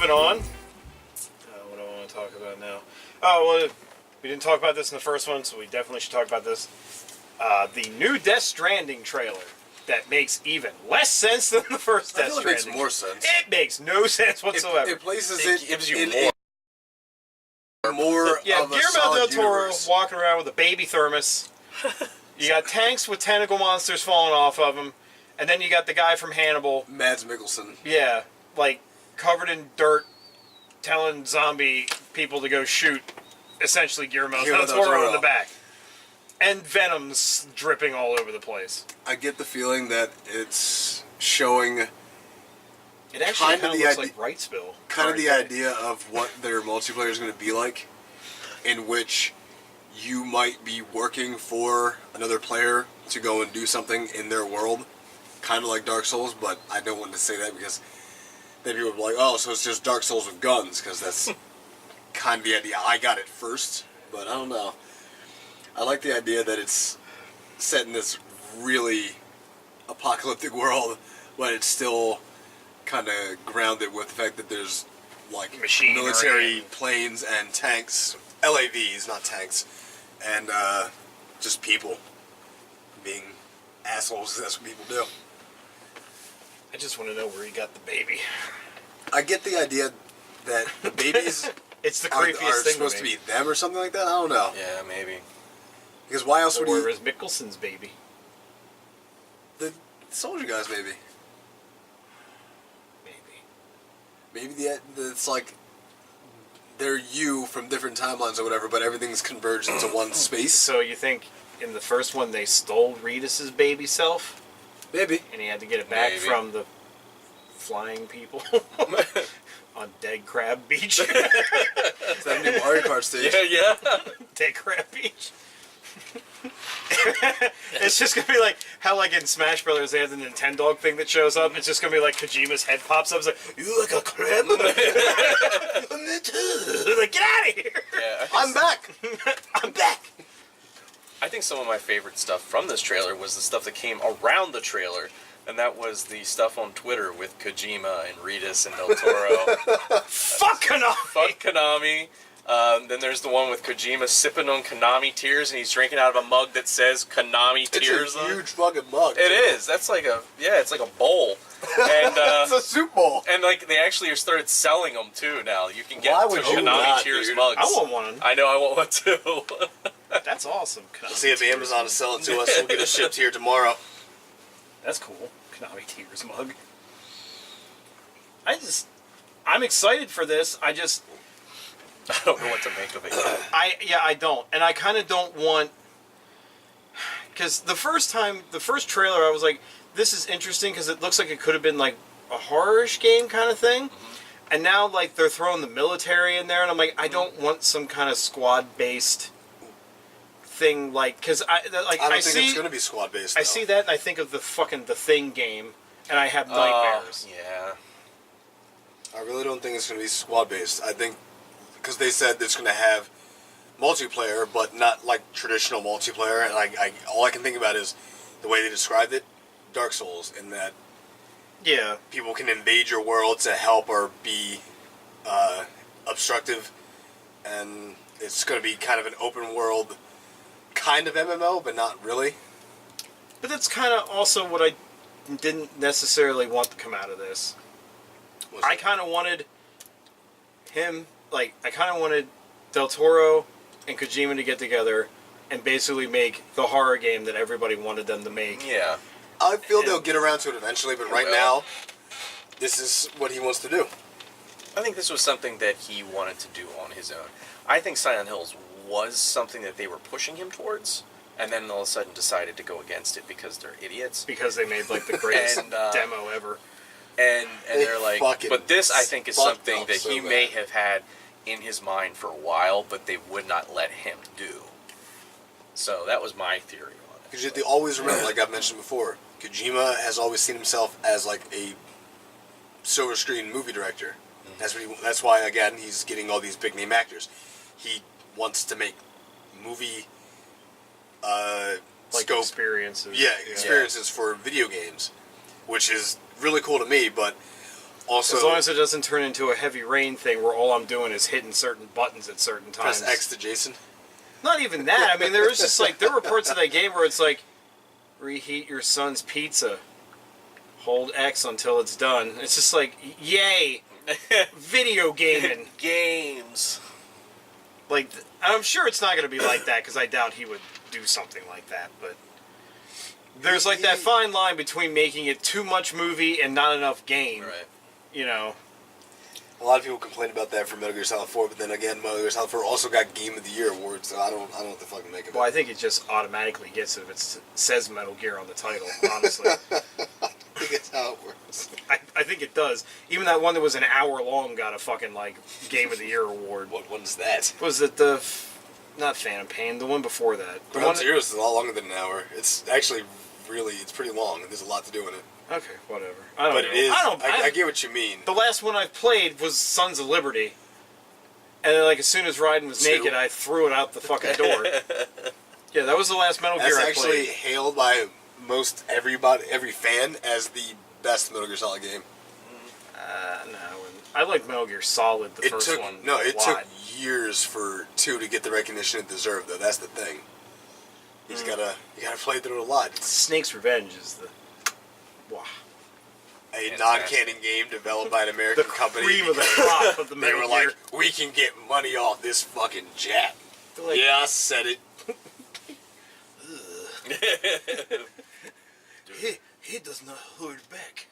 moving on. What do I want to talk about now? Oh, well, we didn't talk about this in the first one, so we definitely should talk about this. The new Death Stranding trailer that makes even less sense than the first Death Stranding. It makes more sense. It makes no sense whatsoever. It places it gives you more of a Guillermo del Toro universe. walking around with a baby thermos. You got tanks with tentacle monsters falling off of them. And then you got the guy from Hannibal. Mads Mikkelsen. Yeah, like covered in dirt, telling zombie people to go shoot, essentially Guillermo del Toro in the back. And Venom's dripping all over the place. I get the feeling that it's showing It actually kind kind of looks like Wrightsville. kind of the idea of what their multiplayer is going to be like, in which you might be working for another player to go and do something in their world, kind of like Dark Souls, but I don't want to say that because then people would be like, oh, so it's just Dark Souls with guns, because that's kind of the idea. I got it first, but I don't know. I like the idea that it's set in this really apocalyptic world, but it's still kind of grounded with the fact that there's like military planes and tanks, LAVs, not tanks, and just people being assholes. That's what people do. I just want to know where he got the baby. I get the idea that the babies it's the are creepiest thing supposed to be them or something like that. I don't know. Yeah, maybe. Because why else would he? Or is Mikkelsen's baby? The soldier guys, maybe. Maybe it's like they're you from different timelines or whatever, but everything's converged into one space. So you think in the first one they stole Reedus' baby self? Maybe. And he had to get it back from the flying people on Dead Crab Beach. It's that new Mario Kart stage. Yeah. Dead Crab Beach. It's just gonna be like how, like in Smash Brothers, they have the Nintendog thing that shows up. It's just gonna be like Kojima's head pops up. It's like, you like a crab? Like, get out of here! Yeah, I'm back. I'm back. I think some of my favorite stuff from this trailer was the stuff that came around the trailer, and that was the stuff on Twitter with Kojima and Reedus and Del Toro. Fuck Konami! Fuck Konami. Then there's the one with Kojima sipping on Konami tears, and he's drinking out of a mug that says Konami tears. It's a huge fucking mug. It is. That's like it's like a bowl. And it's a soup bowl. And like they actually started selling them too now. You can get Why would you Konami not, tears dude? mugs. I want one. I know. I want one too. That's awesome. Konami See if Tears Amazon will sell it to us. We'll get it shipped here tomorrow. That's cool. Konami Tears mug. I'm excited for this. I don't know what to make of it. I don't. And I kind of don't want... Because the first trailer, I was like, this is interesting because it looks like it could have been like a horror-ish game kind of thing. Mm-hmm. And now, like, they're throwing the military in there, and I'm like, I don't want some kind of squad-based thing, like... Because I don't think it's going to be squad-based, though. I see that, and I think of the Thing game, and I have nightmares. Yeah. I really don't think it's going to be squad-based. I think... Because they said it's going to have multiplayer, but not like traditional multiplayer. And all I can think about is the way they described it, Dark Souls, in that people can invade your world to help or be obstructive, and it's going to be kind of an open world kind of MMO, but not really. But that's kind of also what I didn't necessarily want to come out of this. I kind of wanted him... Like, I kind of wanted Del Toro and Kojima to get together and basically make the horror game that everybody wanted them to make. Yeah. I feel they'll get around to it eventually, but right now, this is what he wants to do. I think this was something that he wanted to do on his own. I think Silent Hills was something that they were pushing him towards, and then all of a sudden decided to go against it because they're idiots. Because they made, like, the greatest demo ever. And they're like, but this, I think, is something that he may have had in his mind for a while, but they would not let him do. So that was my theory on it. Because you have to always remember, like I've mentioned before, Kojima has always seen himself as like a silver screen movie director. Mm-hmm. That's why, again, he's getting all these big name actors. He wants to make movie like scope experiences. Experiences for video games, which is really cool to me, but Also, as long as it doesn't turn into a heavy rain thing where all I'm doing is hitting certain buttons at certain times. press X to Jason. Not even that. I mean, there was just like there were parts of that game where it's like reheat your son's pizza, hold X until it's done. It's just like yay, video gaming games. Like I'm sure it's not going to be like that because I doubt he would do something like that. But there's like that fine line between making it too much movie and not enough game. Right. You know. A lot of people complain about that for Metal Gear Solid 4, but then again, Metal Gear Solid 4 also got Game of the Year award, so I don't know what the fuck to make of it. Well, I think it just automatically gets it if it says Metal Gear on the title, honestly. I think that's how it works. I think it does. Even that one that was an hour long got a fucking, like, Game of the Year award. What one's that? Was it not Phantom Pain, the one before that. Ground Zero is a lot longer than an hour. It's actually it's pretty long, and there's a lot to do in it. Okay, whatever. I don't know. It is. I get what you mean. The last one I've played was Sons of Liberty. And then, like, as soon as Raiden was naked, I threw it out the fucking door. Yeah, that was the last Metal Gear I played. That's actually hailed by most everybody, every fan, as the best Metal Gear Solid game. No. I like Metal Gear Solid, the first one. No, it took years for 2 to get the recognition it deserved, though. That's the thing. You gotta play through it a lot. Snake's Revenge is the... Wow. A non-canon game developed by an American company. The cream of the crop of the Metal Gear. They were like, we can get money off this fucking Jack. Like, yeah, I said it. he does not hold back.